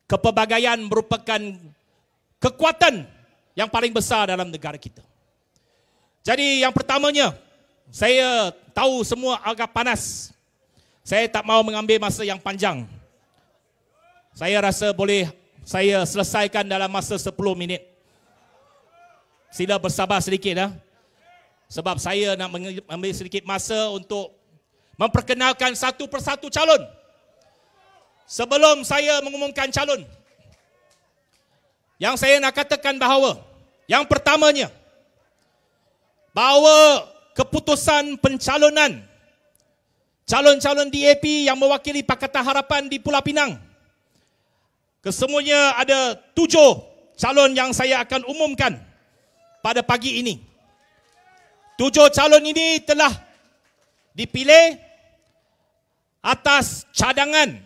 kepelbagaian merupakan kekuatan yang paling besar dalam negara kita. Jadi yang pertamanya, saya tahu semua agak panas. Saya tak mahu mengambil masa yang panjang. Saya rasa boleh saya selesaikan dalam masa 10 minit. Sila bersabar sedikit dah. Sebab saya nak mengambil sedikit masa untuk memperkenalkan satu persatu calon. Sebelum saya mengumumkan calon, yang saya nak katakan bahawa, yang pertamanya, bahawa keputusan pencalonan calon-calon DAP yang mewakili Pakatan Harapan di Pulau Pinang, kesemuanya ada 7 calon yang saya akan umumkan pada pagi ini. 7 calon ini telah dipilih atas cadangan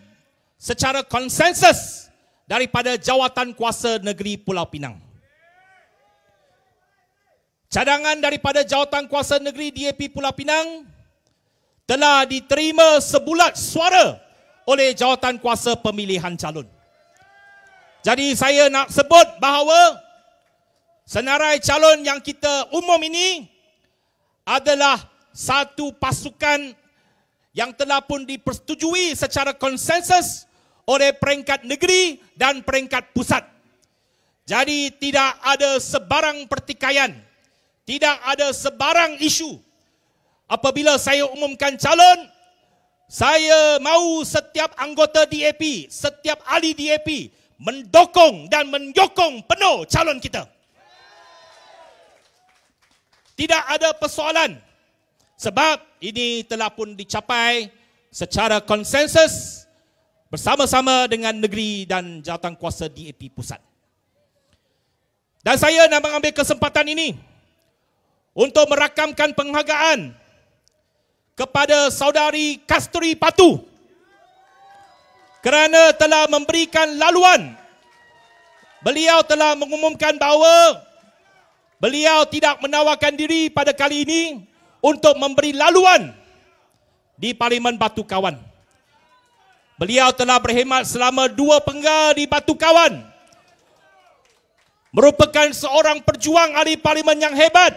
secara konsensus daripada Jawatan Kuasa Negeri Pulau Pinang. Cadangan daripada Jawatan Kuasa Negeri DAP Pulau Pinang telah diterima sebulat suara oleh Jawatan Kuasa Pemilihan Calon. Jadi saya nak sebut bahawa senarai calon yang kita umum ini adalah satu pasukan yang telah pun dipersetujui secara konsensus oleh peringkat negeri dan peringkat pusat. Jadi tidak ada sebarang pertikaian, tidak ada sebarang isu. Apabila saya umumkan calon, saya mahu setiap anggota DAP, setiap ahli DAP mendukung dan menyokong penuh calon kita. Tidak ada persoalan. Sebab ini telah pun dicapai secara konsensus bersama-sama dengan negeri dan Jawatan Kuasa DAP Pusat. Dan saya nak mengambil kesempatan ini untuk merakamkan penghargaan kepada saudari Kasturi Patu kerana telah memberikan laluan. Beliau telah mengumumkan bahawa beliau tidak menawarkan diri pada kali ini untuk memberi laluan di Parlimen Batu Kawan. Beliau telah berkhidmat selama 2 penggal di Batu Kawan. Merupakan seorang perjuang ahli parlimen yang hebat.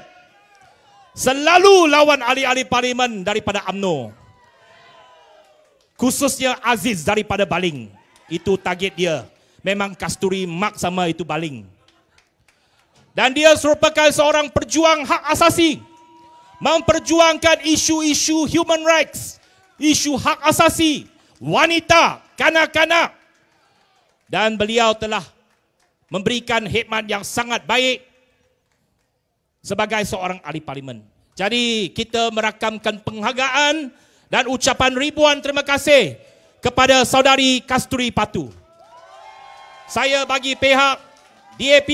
Selalu lawan ahli-ahli parlimen daripada UMNO. Khususnya Aziz daripada Baling. Itu target dia. Memang Kasturi mak sama itu Baling. Dan dia merupakan seorang perjuang hak asasi. Memperjuangkan isu-isu human rights, isu hak asasi, wanita, kanak-kanak. Dan beliau telah memberikan khidmat yang sangat baik sebagai seorang ahli parlimen. Jadi kita merakamkan penghargaan dan ucapan ribuan terima kasih kepada saudari Kasturi Patu. Saya bagi pihak DAP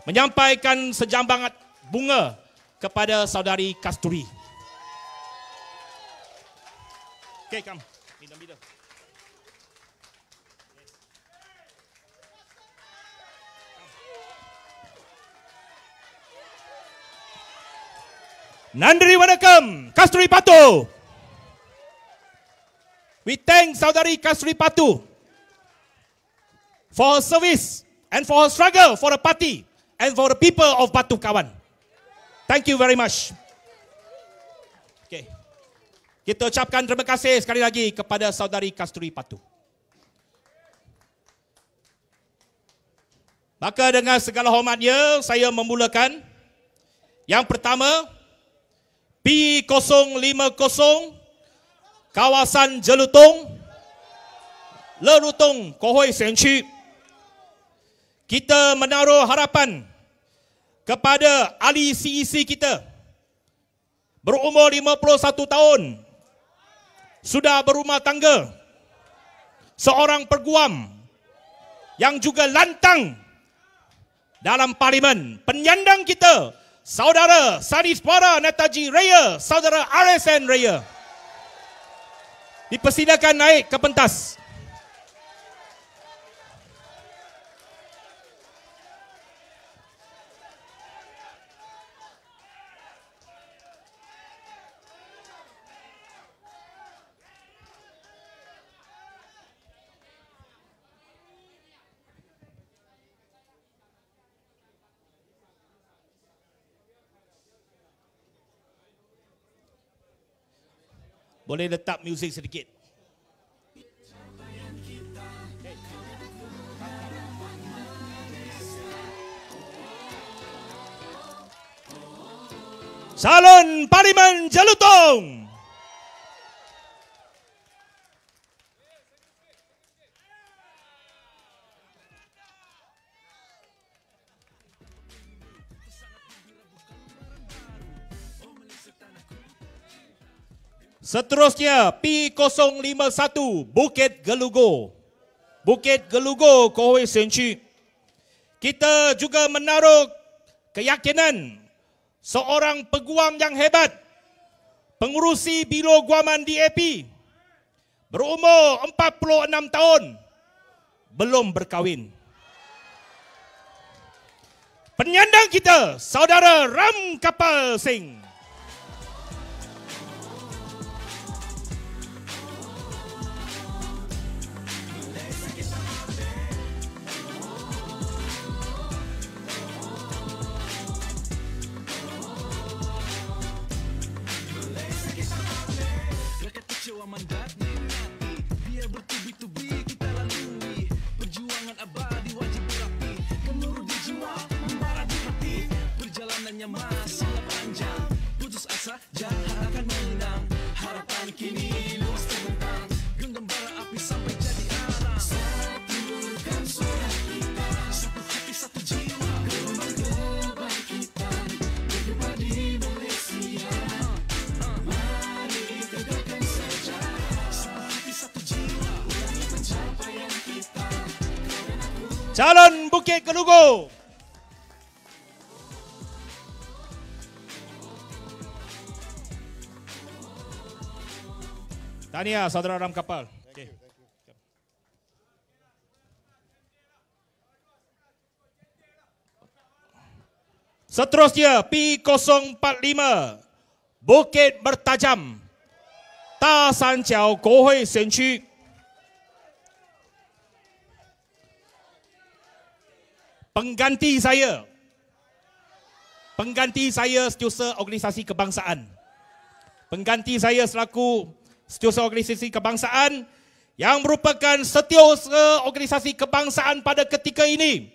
menyampaikan sejambangan bunga kepada saudari Kasturi. Okey, come. Mida. Nandri Wadakam, Kasturi Patu. We thank saudari Kasturi Patu for her service and for her struggle for the party and for the people of Batu Kawan. Thank you very much. Okay. Kita ucapkan terima kasih sekali lagi kepada saudari Kasturi Patu. Maka dengan segala hormatnya, saya memulakan. Yang pertama, P050 kawasan Jelutong, Lerutong, Kohoi Senchi. Kita menaruh harapan kepada ahli CEC kita berumur 51 tahun, sudah berumah tangga, seorang peguam yang juga lantang dalam parlimen, penyandang kita, saudara Sadiswara Netaji Raya, saudara RSN Raya. Dipersilakan naik ke pentas. Boleh letak muzik sedikit. Salon Parlimen Jelutong. Seterusnya P051 Bukit Gelugo. Bukit Gelugo Kohoi Senchi. Kita juga menaruh keyakinan seorang peguam yang hebat, pengurusi Biro Guaman DAP, berumur 46 tahun, belum berkahwin. Penyandang kita, Saudara Ram Kapal Singh. Biar bertubi-tubi kita lalui, perjuangan abadi wajib berapi, gemuruh di jiwa, membara di hati, perjalanannya masih panjang, putus asa jangan akan menang, harapan kini lurus terbentang, genggam bara api sampai jadi arang, satukan suara kita, satu hati satu jiwa, gelombang kita, berdebar di Malaysia. Calon Bukit Gelugo. Tahniah Saudara Ram Kapal. Okay. Seterusnya P045 Bukit Bertajam, Ta San Jiao Kohoi Senchi. Pengganti saya Setiausaha Organisasi Kebangsaan. Pengganti saya selaku Setiausaha Organisasi Kebangsaan yang merupakan Setiausaha Organisasi Kebangsaan pada ketika ini,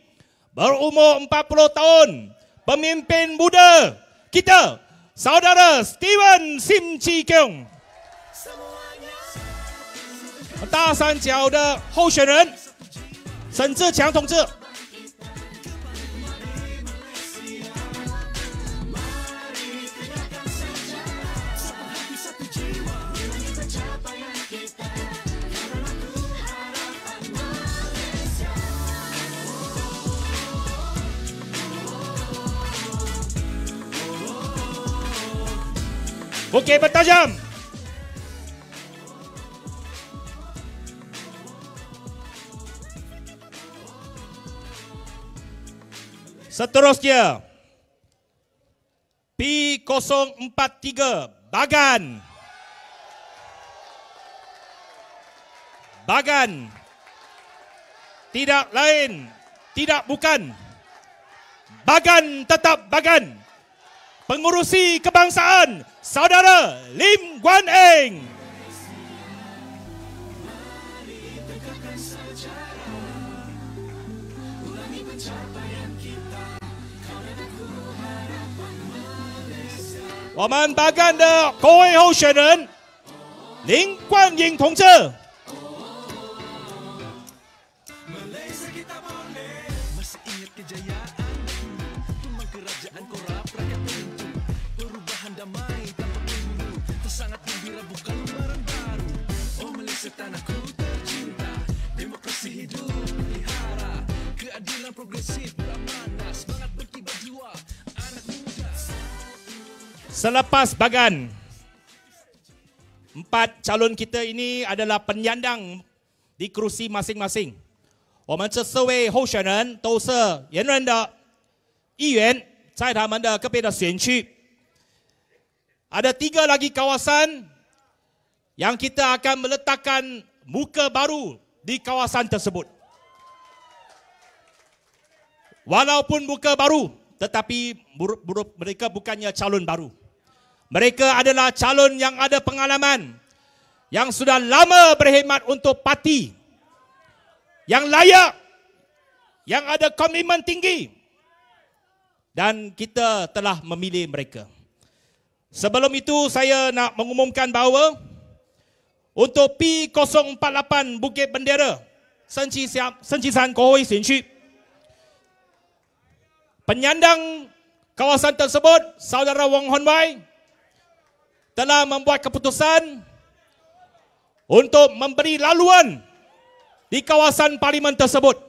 berumur 40 tahun, pemimpin muda kita, Saudara Steven Sim Chi Keung. 大三角的候选人沈志强同志。Bukit Bertajam. Seterusnya P043 Bagan. Bagan tidak lain, tidak bukan. Bagan tetap Bagan. Pengurusi kebangsaan Saudara Lim Guan Eng. Waman Bagan de Koi Ho Shen Lim Guan Ying 同志。Tanahku tercinta, demokrasi hidup pelihara, keadilan progresif beramana, semangat berkibar jiwa anak muda. Selepas Bagan, 4 calon kita ini adalah penyandang di kerusi masing-masing. 我们这4位候选人都是原任的议员，在他们的个别的选区。Ada 3 lagi kawasan yang kita akan meletakkan muka baru di kawasan tersebut. Walaupun muka baru, tetapi mereka bukannya calon baru. Mereka adalah calon yang ada pengalaman, yang sudah lama berkhidmat untuk parti, yang layak, yang ada komitmen tinggi, dan kita telah memilih mereka. Sebelum itu saya nak mengumumkan bahawa untuk P048 Bukit Bendera, Sencishan Kohoi Sinci, penyandang kawasan tersebut, Saudara Wong Hon Wai, telah membuat keputusan untuk memberi laluan di kawasan parlimen tersebut.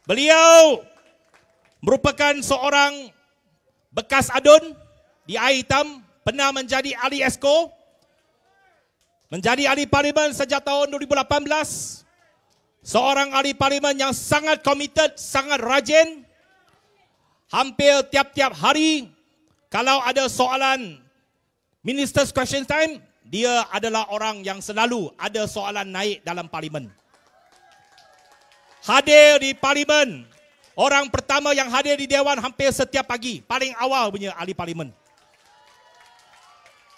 Beliau merupakan seorang bekas adun di Air Hitam, pernah menjadi ahli esko, menjadi ahli parlimen sejak tahun 2018. Seorang ahli parlimen yang sangat komited, sangat rajin. Hampir tiap-tiap hari, kalau ada soalan Minister's Question Time, dia adalah orang yang selalu ada soalan naik dalam parlimen. Hadir di parlimen, orang pertama yang hadir di Dewan hampir setiap pagi, paling awal punya ahli parlimen.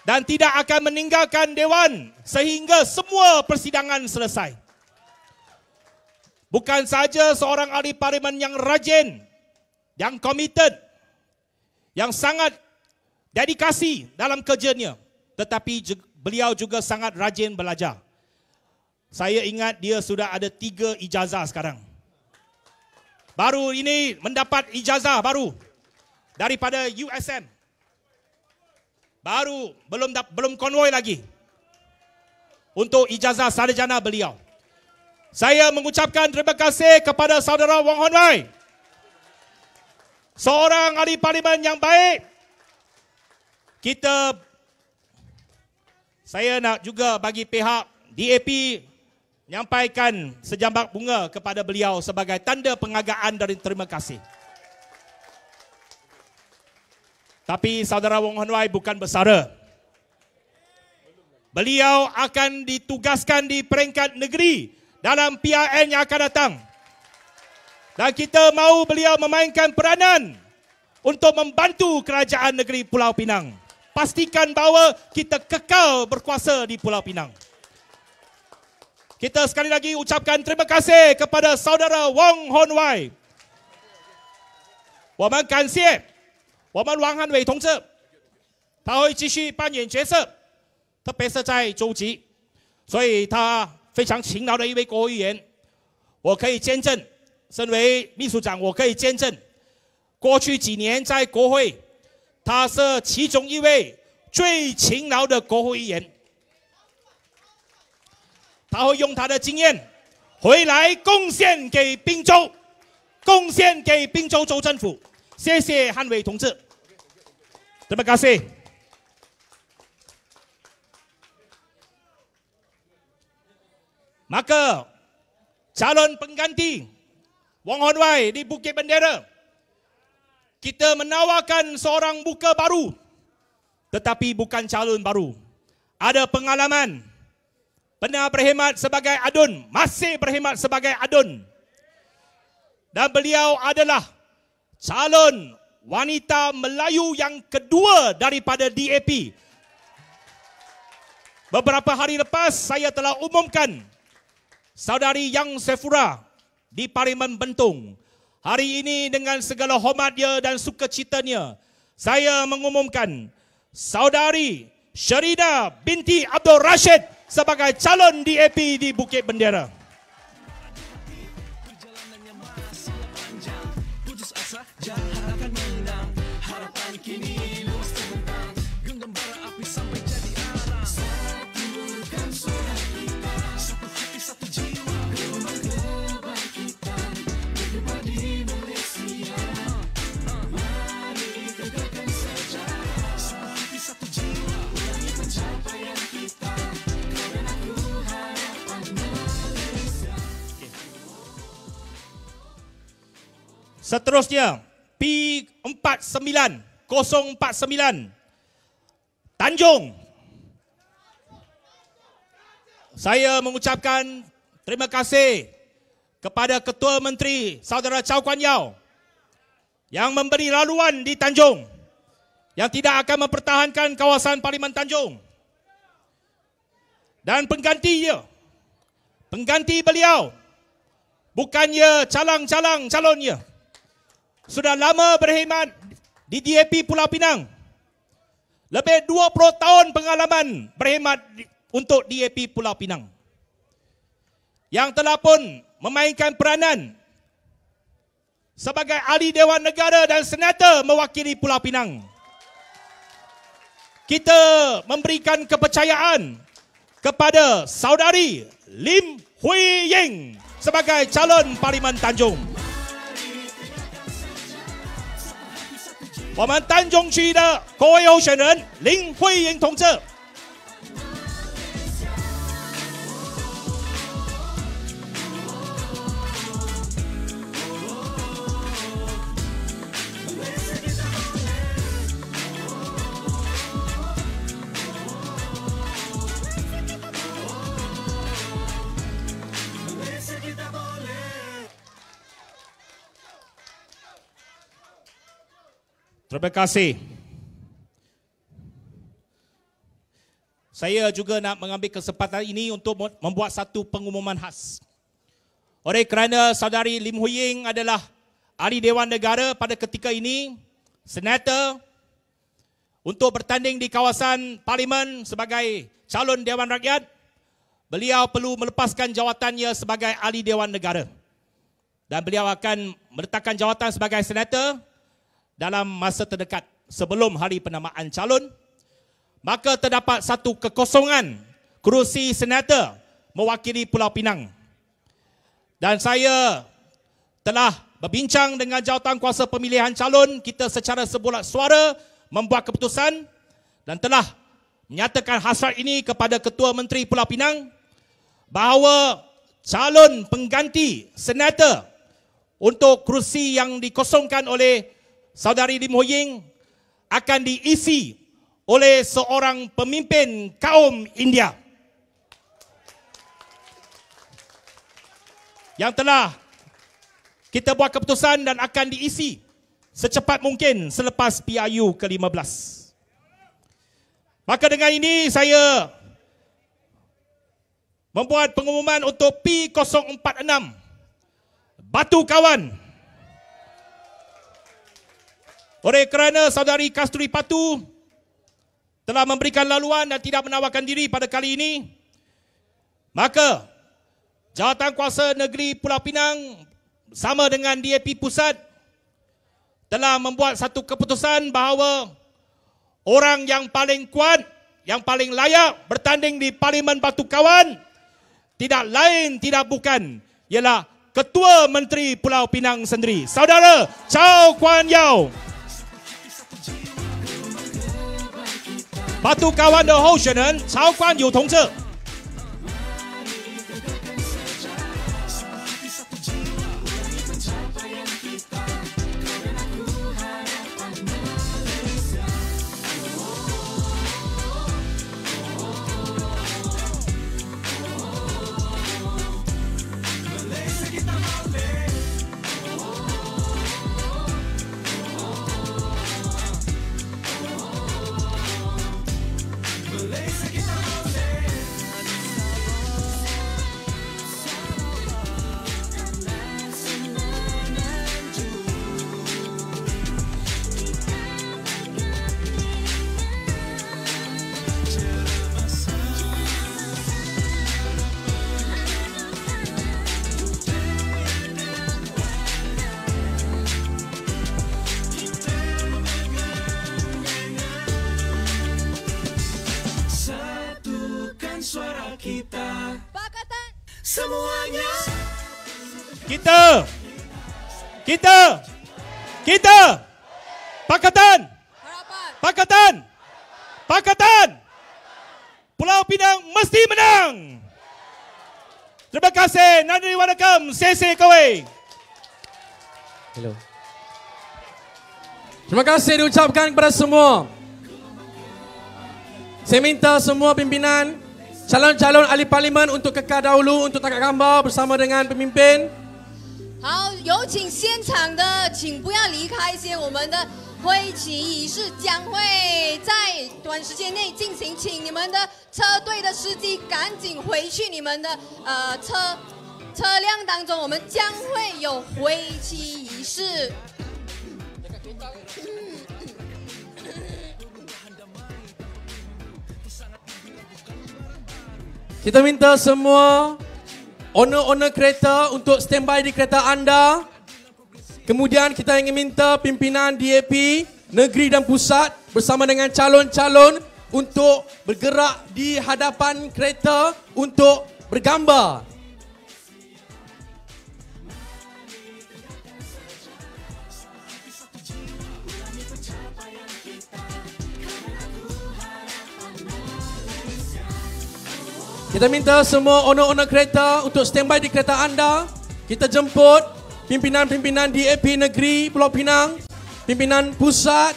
Dan tidak akan meninggalkan Dewan sehingga semua persidangan selesai. Bukan saja seorang ahli parlimen yang rajin, yang komited, yang sangat dedikasi dalam kerjanya, tetapi beliau juga sangat rajin belajar. Saya ingat dia sudah ada 3 ijazah sekarang. Baru ini mendapat ijazah baru daripada USM. Baru belum konvoi lagi untuk ijazah sarjana beliau. Saya mengucapkan terima kasih kepada Saudara Wong Hon Wai, seorang ahli parlimen yang baik. Saya nak juga bagi pihak DAP menyampaikan sejambak bunga kepada beliau sebagai tanda penghargaan dan terima kasih. Tapi Saudara Wong Hon Wai bukan bersara. Beliau akan ditugaskan di peringkat negeri dalam PRN yang akan datang. Dan kita mahu beliau memainkan peranan untuk membantu kerajaan negeri Pulau Pinang. Pastikan bahawa kita kekal berkuasa di Pulau Pinang. Kita sekali lagi ucapkan terima kasih kepada Saudara Wong Hon Wai. 我们感谢我们王汉伟同志，他会继续扮演角色，特别是在州级，所以他非常勤劳的一位国会议员。我可以见证，身为秘书长，我可以见证，过去几年在国会，他是其中一位最勤劳的国会议员。他会用他的经验回来贡献给滨州，贡献给滨州州政府。谢谢汉伟同志。Terima kasih. Maka calon pengganti Wong Hon Wai di Bukit Bendera, kita menawarkan seorang muka baru, tetapi bukan calon baru. Ada pengalaman, pernah berkhidmat sebagai adun, masih berkhidmat sebagai adun. Dan beliau adalah calon wanita Melayu yang kedua daripada DAP. Beberapa hari lepas saya telah umumkan Saudari Yang Sefura di Parlimen Bentong. Hari ini dengan segala hormat dia dan sukacitanya, saya mengumumkan Saudari Sherida binti Abdul Rashid sebagai calon DAP di Bukit Bendera. Perjalanannya masih panjang, putus asa jangan akan menang. Harapan kini luas terbentang, genggam bara api sampai jadi arang. Satukan suara kita, satu hati satu jiwa, gelombang kebangkitan berdebar di Malaysia. Mari tegakkan sejarah, satu hati satu jiwa, ulangi pencapaian kita, karena ku harapan Malaysia. Seterusnya P49 Tanjung. Saya mengucapkan terima kasih kepada Ketua Menteri Saudara Chow Kuan Yew yang memberi laluan di Tanjung, yang tidak akan mempertahankan kawasan Parlimen Tanjung. Dan pengganti beliau, bukannya calang-calang calonnya, sudah lama berkhidmat di DAP Pulau Pinang. Lebih 20 tahun pengalaman berkhidmat untuk DAP Pulau Pinang. Yang telah pun memainkan peranan sebagai ahli Dewan Negara dan Senator mewakili Pulau Pinang. Kita memberikan kepercayaan kepada saudari Lim Hui Ying sebagai calon Parlimen Tanjung. 我们丹中区的国会候选人林慧莹同志。Terima kasih. Saya juga nak mengambil kesempatan ini untuk membuat satu pengumuman khas. Oleh kerana saudari Lim Hui Ying adalah ahli Dewan Negara pada ketika ini, senator, untuk bertanding di kawasan Parlimen sebagai calon Dewan Rakyat, beliau perlu melepaskan jawatannya sebagai ahli Dewan Negara. Dan beliau akan meletakkan jawatan sebagai senator dalam masa terdekat sebelum hari penamaan calon. Maka terdapat satu kekosongan kerusi senator mewakili Pulau Pinang. Dan saya telah berbincang dengan Jawatankuasa Pemilihan Calon. Kita secara sebulat suara membuat keputusan dan telah menyatakan hasrat ini kepada Ketua Menteri Pulau Pinang bahawa calon pengganti senator untuk kerusi yang dikosongkan oleh saudari Lim Hui Ying akan diisi oleh seorang pemimpin kaum India yang telah kita buat keputusan dan akan diisi secepat mungkin selepas PRU ke-15. Maka dengan ini saya membuat pengumuman untuk P046 Batu Kawan. Oleh kerana saudari Kasturi Patu telah memberikan laluan dan tidak menawarkan diri pada kali ini, maka Jawatankuasa Negeri Pulau Pinang bersama dengan DAP Pusat telah membuat satu keputusan bahawa orang yang paling kuat, yang paling layak bertanding di Parlimen Batu Kawan tidak lain tidak bukan ialah Ketua Menteri Pulau Pinang sendiri, Saudara Chow Kuan Yeow. Batu Kawan 的候选人曹冠友同志。Semuanya kita Pakatan Pulau Pinang mesti menang. Terima kasih. Nandri Wanakam. Sese Kawai. Hello. Terima kasih diucapkan kepada semua. Saya minta semua pimpinan, calon-calon ahli parlimen untuk kekal dahulu untuk tangkap gambar bersama dengan pemimpin. 好，有请现场的，请不要离开先，我们的挥旗仪式将会在短时间内进行，请你们的车队的司机赶紧回去你们的车辆当中，我们将会有挥旗仪式。Kita minta semua owner-owner kereta untuk standby di kereta anda. Kemudian kita ingin minta pimpinan DAP negeri dan pusat bersama dengan calon-calon untuk bergerak di hadapan kereta untuk bergambar. Kita minta semua owner-owner kereta untuk standby di kereta anda. Kita jemput pimpinan-pimpinan DAP negeri Pulau Pinang, pimpinan pusat,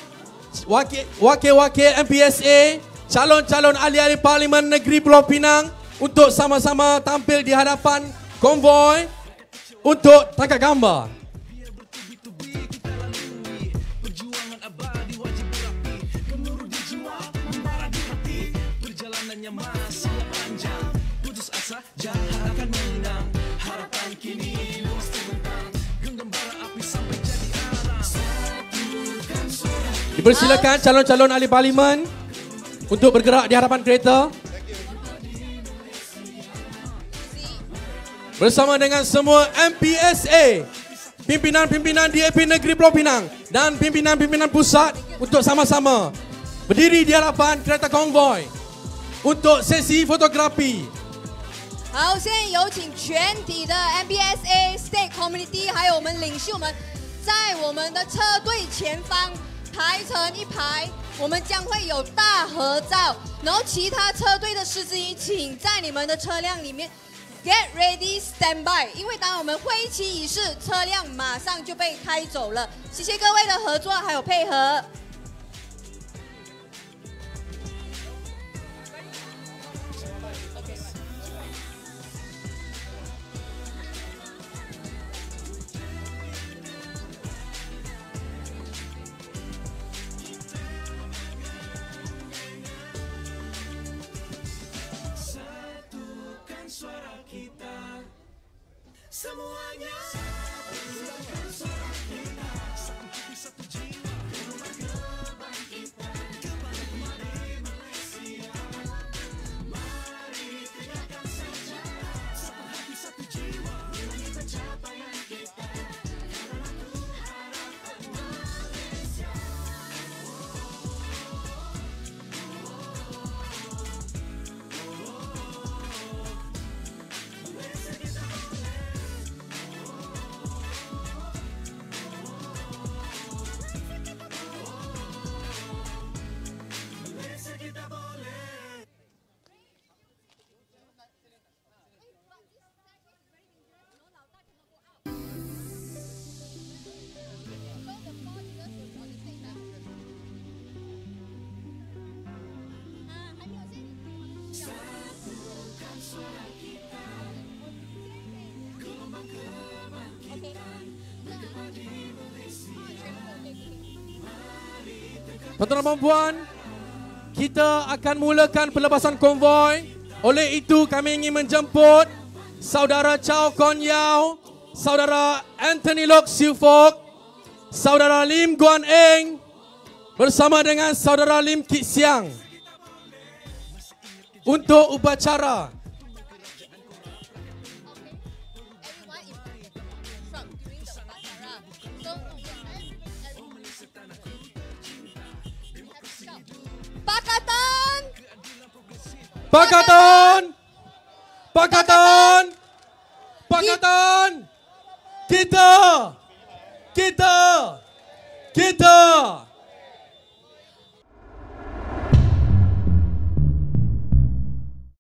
wakil-wakil MPSA, calon-calon ahli-ahli Parlimen negeri Pulau Pinang untuk sama-sama tampil di hadapan konvoi untuk tangkap gambar. Perjuangan abadi wajib berapi, gemuruh di jiwa, membara di hati. Perjalanannya masih panjang, putus asa jangan akan menang. Harapan kini mesti mentang, genggam bara api sampai jadi arang. Satukan suara. Dipersilakan calon-calon ahli Parlimen untuk bergerak di hadapan kereta. Bersama dengan semua MPSA, pimpinan-pimpinan DAP Negeri Pulau Pinang dan pimpinan-pimpinan pusat untuk sama-sama berdiri di hadapan kereta konvoi untuk sesi fotografi. 好，现在有请全体的 MPSA State Community， 还有我们领袖们，在我们的车队前方排成一排，我们将会有大合照。然后其他车队的司机，请在你们的车辆里面 get ready stand by， 因为当我们挥旗仪式，车辆马上就被开走了。谢谢各位的合作还有配合。 Satukan suara kita, semuanya. Tuan-tuan dan puan, kita akan mulakan pelepasan konvoi. Oleh itu kami ingin menjemput Saudara Chow Kon Yao, Saudara Anthony Lok Siu Fok, Saudara Lim Guan Eng bersama dengan Saudara Lim Kit Siang untuk upacara. Pakatan! Pakatan! Pakatan! Pakatan! Kita!